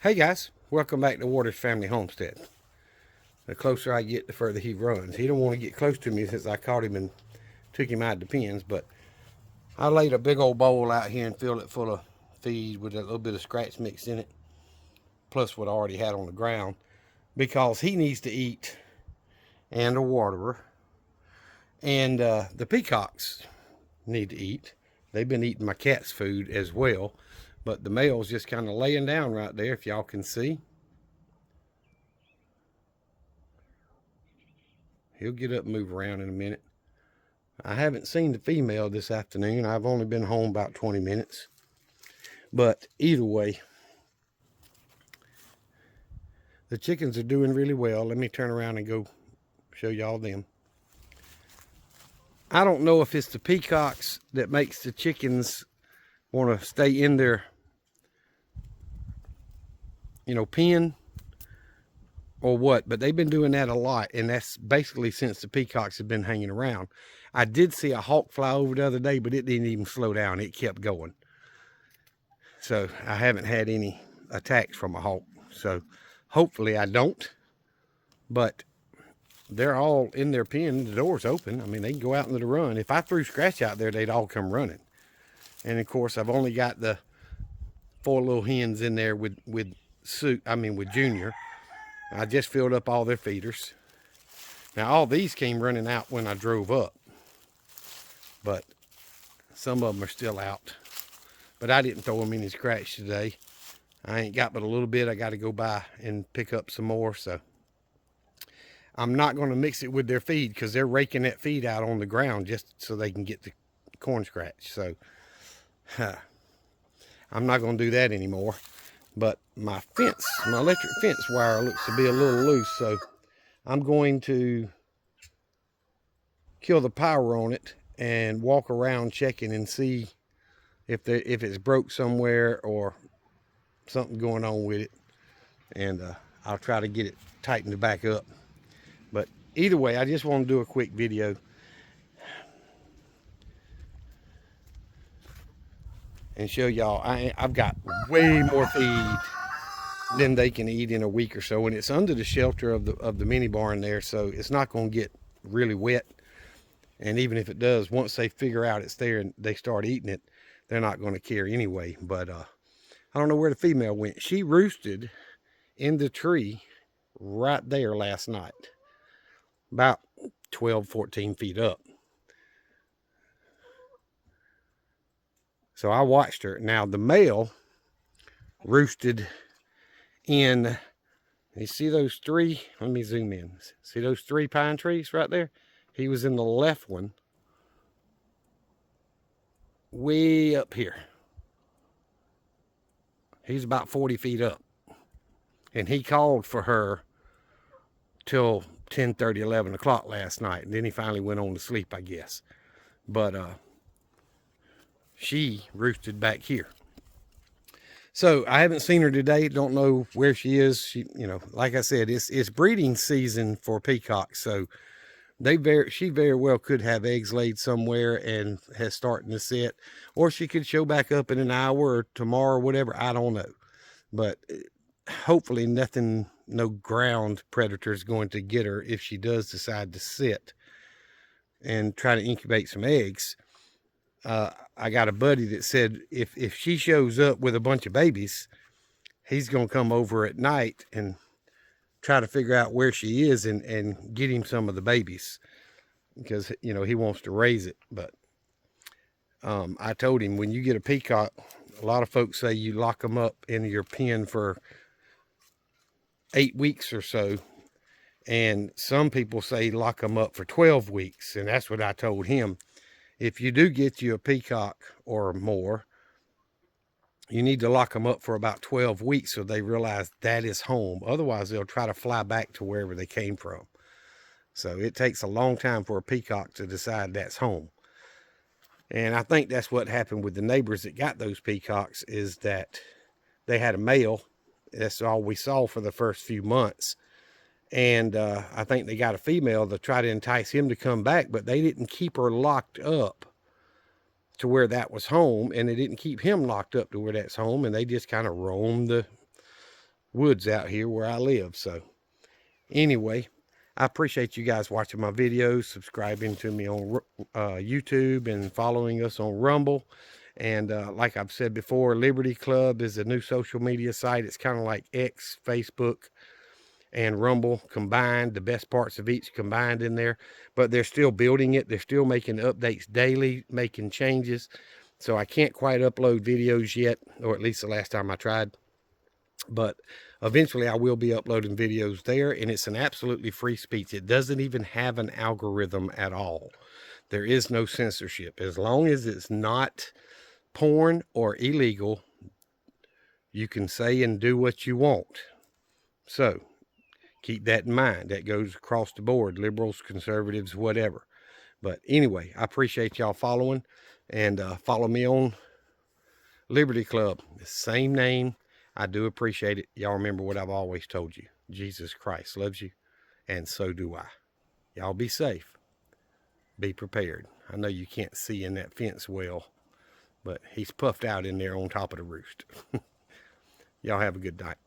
Hey guys, welcome back to Waters Family Homestead. The closer I get, the further he runs. He don't want to get close to me since I caught him and took him out of the pens, but I laid a big old bowl out here and filled it full of feed with a little bit of scratch mix in it, plus what I already had on the ground, because he needs to eat, and a waterer, and the peacocks need to eat. They've been eating my cat's food as well, but the male's just kind of laying down right there, if y'all can see. He'll get up and move around in a minute. I haven't seen the female this afternoon. I've only been home about 20 minutes. But either way, the chickens are doing really well. Let me turn around and go show y'all them. I don't know if it's the peacocks that makes the chickens want to stay in their, pen or what, but they've been doing that a lot, and that's basically since the peacocks have been hanging around. I did see a hawk fly over the other day, but it didn't even slow down. It kept going. So I haven't had any attacks from a hawk. So hopefully I don't. But they're all in their pen. The door's open. I mean, they can go out into the run. If I threw Scratch out there, they'd all come running. And of course, I've only got the 4 little hens in there with Junior. I just filled up all their feeders. Now, all these came running out when I drove up, but some of them are still out. But I didn't throw them any scratch today. I ain't got but a little bit. I got to go by and pick up some more, so I'm not going to mix it with their feed because they're raking that feed out on the ground just so they can get the corn scratch. So I'm not going to do that anymore. But my electric fence wire looks to be a little loose, so I'm going to kill the power on it and walk around checking and see if it's broke somewhere or something going on with it, and I'll try to get it tightened back up. But either way, I just want to do a quick video and show y'all I've got way more feed than they can eat in a week or so, and it's under the shelter of the mini barn there, so it's not going to get really wet. And even if it does, once they figure out it's there and they start eating it, they're not going to care anyway. But I don't know where the female went. She roosted in the tree right there last night, about 12-14 feet up. So I watched her. Now the male roosted in, you see those 3, let me zoom in, see those 3 pine trees right there? He was in the left one, way up here. He's about 40 feet up, and he called for her till 10:30, 11 o'clock last night, and then he finally went on to sleep, I guess. But she roosted back here. So I haven't seen her today. Don't know where she is. She, like I said, it's breeding season for peacocks, so she very well could have eggs laid somewhere and has starting to set, or she could show back up in an hour or tomorrow or whatever. I don't know, but hopefully no ground predator is going to get her if she does decide to sit and try to incubate some eggs. I got a buddy that said if she shows up with a bunch of babies, he's going to come over at night and try to figure out where she is and get him some of the babies, because he wants to raise it. But I told him, when you get a peacock, a lot of folks say you lock them up in your pen for 8 weeks or so, and some people say lock them up for 12 weeks, and that's what I told him. If you do get you a peacock or more, you need to lock them up for about 12 weeks so they realize that is home. Otherwise, they'll try to fly back to wherever they came from. So it takes a long time for a peacock to decide that's home. And I think that's what happened with the neighbors that got those peacocks, is that they had a male. That's all we saw for the first few months. And I think they got a female to try to entice him to come back, but they didn't keep her locked up to where that was home, and they didn't keep him locked up to where that's home, and they just kind of roamed woods out here where I live. So anyway, I appreciate you guys watching my videos, subscribing to me on YouTube, and following us on Rumble. And like I've said before, Liberty Club is a new social media site. It's kind of like X, Facebook, and Rumble combined, the best parts of each combined in there. But they're still building it. They're still making updates daily, making changes. So I can't quite upload videos yet, or at least the last time I tried. But eventually I will be uploading videos there, and it's an absolutely free speech. It doesn't even have an algorithm at all. There is no censorship. As long as it's not porn or illegal, you can say and do what you want. So keep that in mind. That goes across the board, liberals, conservatives, whatever. But anyway, I appreciate y'all following, and follow me on Liberty Club. The same name. I do appreciate it. Y'all remember what I've always told you. Jesus Christ loves you, and so do I. Y'all be safe. Be prepared. I know you can't see in that fence well, but he's puffed out in there on top of the roost. Y'all have a good night.